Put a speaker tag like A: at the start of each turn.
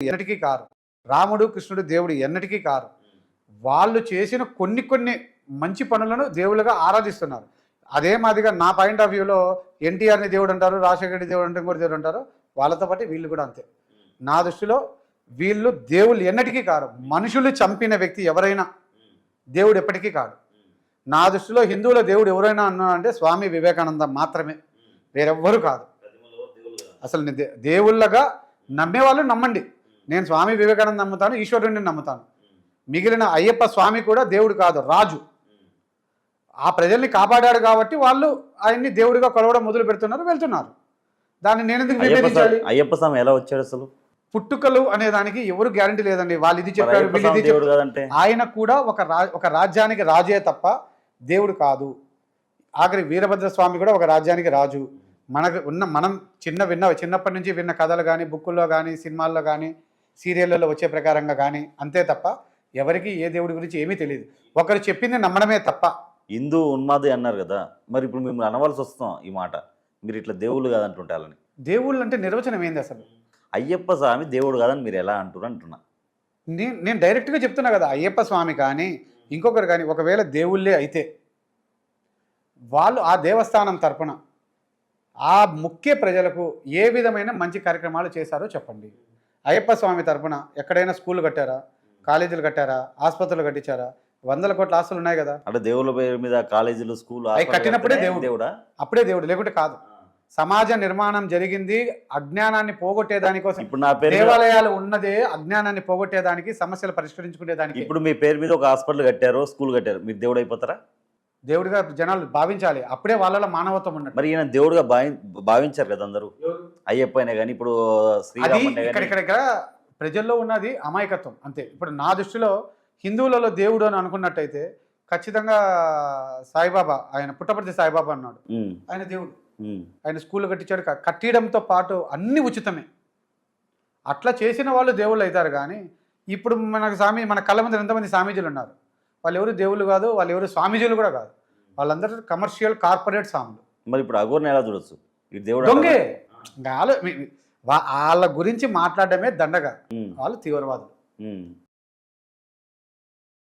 A: ఎన్నటికీ కారు. రాముడు, కృష్ణుడు దేవుడు ఎన్నటికీ కారు. వాళ్ళు చేసిన కొన్ని కొన్ని మంచి పనులను దేవుళ్ళుగా ఆరాధిస్తున్నారు. అదే మాదిరిగా నా పాయింట్ ఆఫ్ వ్యూలో ఎన్టీఆర్ని దేవుడు అంటారు, రాజశేఖర రెడ్డి దేవుడు అంటే కూడా దేవుడు అంటారు. వాళ్ళతో పాటు వీళ్ళు కూడా అంతే. నా దృష్టిలో వీళ్ళు దేవుళ్ళు ఎన్నటికీ కారు. మనుషులు చంపిన వ్యక్తి ఎవరైనా దేవుడు ఎప్పటికీ కాదు. నా దృష్టిలో హిందువుల దేవుడు ఎవరైనా అన్నారంటే స్వామి వివేకానంద మాత్రమే, వేరెవ్వరు కాదు. అసలు దేవుళ్ళగా నమ్మేవాళ్ళు నమ్మండి. నేను స్వామి వివేకానంద నమ్ముతాను, ఈశ్వరుడిని నమ్ముతాను. మిగిలిన అయ్యప్ప స్వామి కూడా దేవుడు కాదు, రాజు. ఆ ప్రజల్ని కాపాడాడు కాబట్టి వాళ్ళు ఆయన్ని దేవుడిగా కొలవడం మొదలు పెడుతున్నారు, వెళ్తున్నారు. దాన్ని నేను ఎందుకు విభేదించాలి?
B: అయ్యప్ప స్వామి ఎలా వచ్చాడు అసలు?
A: పుట్టుకలు అనే దానికి ఎవరు గ్యారంటీ లేదండి. వాళ్ళు ఇది చెప్పారు, వీళ్ళు ఇది చెప్పారు. ఆయన కూడా ఒక రాజ్యానికి రాజే తప్ప దేవుడు కాదు. ఆఖరి వీరభద్ర స్వామి కూడా ఒక రాజ్యానికి రాజు. మనం చిన్నప్పటి నుంచి విన్న కథలు కానీ, బుక్కుల్లో కానీ, సినిమాల్లో కానీ, సీరియళ్ళలో వచ్చే ప్రకారంగా కానీ అంతే తప్ప ఎవరికి ఏ దేవుడి గురించి ఏమీ తెలియదు. ఒకరు చెప్పింది నమ్మడమే తప్ప.
B: హిందూ ఉన్మాది అన్నారు కదా, మరి ఇప్పుడు మిమ్మల్ని అనవలసి వస్తాం ఈ మాట. మీరు ఇట్లా దేవుళ్ళు కాదంటుంటే వాళ్ళని.
A: దేవుళ్ళు అంటే నిర్వచనం ఏంది అసలు?
B: అయ్యప్ప స్వామి దేవుడు కాదని మీరు ఎలా అంటున్నా?
A: నేను డైరెక్ట్గా చెప్తున్నా కదా. అయ్యప్ప స్వామి కానీ ఇంకొకరు కానీ ఒకవేళ దేవుళ్ళే అయితే వాళ్ళు ఆ దేవస్థానం తరపున ఆ ముఖ్య ప్రజలకు ఏ విధమైన మంచి కార్యక్రమాలు చేశారో చెప్పండి. అయ్యప్ప స్వామి తరపున ఎక్కడైనా స్కూల్ కట్టారా, కాలేజీలు కట్టారా, ఆసుపత్రులు కట్టించారా? 100 కోట్ల ఆస్తులు ఉన్నాయి కదా.
B: అంటే దేవుళ్ళ పేరు మీద కాలేజీలు, స్కూల్
A: కట్టినప్పుడే దేవుడా? అప్పుడే దేవుడు, లేకుంటే కాదు. సమాజ నిర్మాణం జరిగింది అజ్ఞానాన్ని పోగొట్టేదానికోసం.
B: ఇప్పుడు నా పేరు
A: దేవాలయాలు ఉన్నదే అజ్ఞానాన్ని పోగొట్టేదానికి, సమస్యలు పరిష్కరించుకునేదానికి.
B: ఇప్పుడు మీ పేరు మీద ఒక హాస్పిటల్ కట్టారు, స్కూల్ కట్టారు, మీరు దేవుడు అయిపోతారా?
A: దేవుడిగా జనాలు భావించాలి, అప్పుడే వాళ్ళలో మానవత్వం ఉన్నట్టు.
B: మరి ఈయన దేవుడుగా భావించారు కదా అందరూ. అయ్యప్ప అయినా కానీ, ఇప్పుడు
A: ఇక్కడ ప్రజల్లో ఉన్నది అమాయకత్వం అంతే. ఇప్పుడు నా దృష్టిలో హిందువులలో దేవుడు అని అనుకున్నట్టయితే ఖచ్చితంగా సాయిబాబా, ఆయన పుట్టపర్తి సాయిబాబా అన్నాడు, ఆయన దేవుడు. ఆయన స్కూల్ కట్టించాడు. కట్టడంతో పాటు అన్ని ఉచితమే. అట్లా చేసిన వాళ్ళు దేవుళ్ళు అవుతారు. కానీ ఇప్పుడు మన కళ్ళ ముందు ఎంతమంది స్వామీజీలు ఉన్నారు. వాళ్ళు ఎవరు దేవుళ్ళు కాదు, వాళ్ళు ఎవరు స్వామీజీలు కూడా కాదు. వాళ్ళందరూ కమర్షియల్ కార్పొరేట్ స్వాములు.
B: మరి ఇప్పుడు అఘోర్ని ఎలా చూడొచ్చు?
A: దొంగే. వాళ్ళ గురించి మాట్లాడడమే దండగా. వాళ్ళు తీవ్రవాదులు.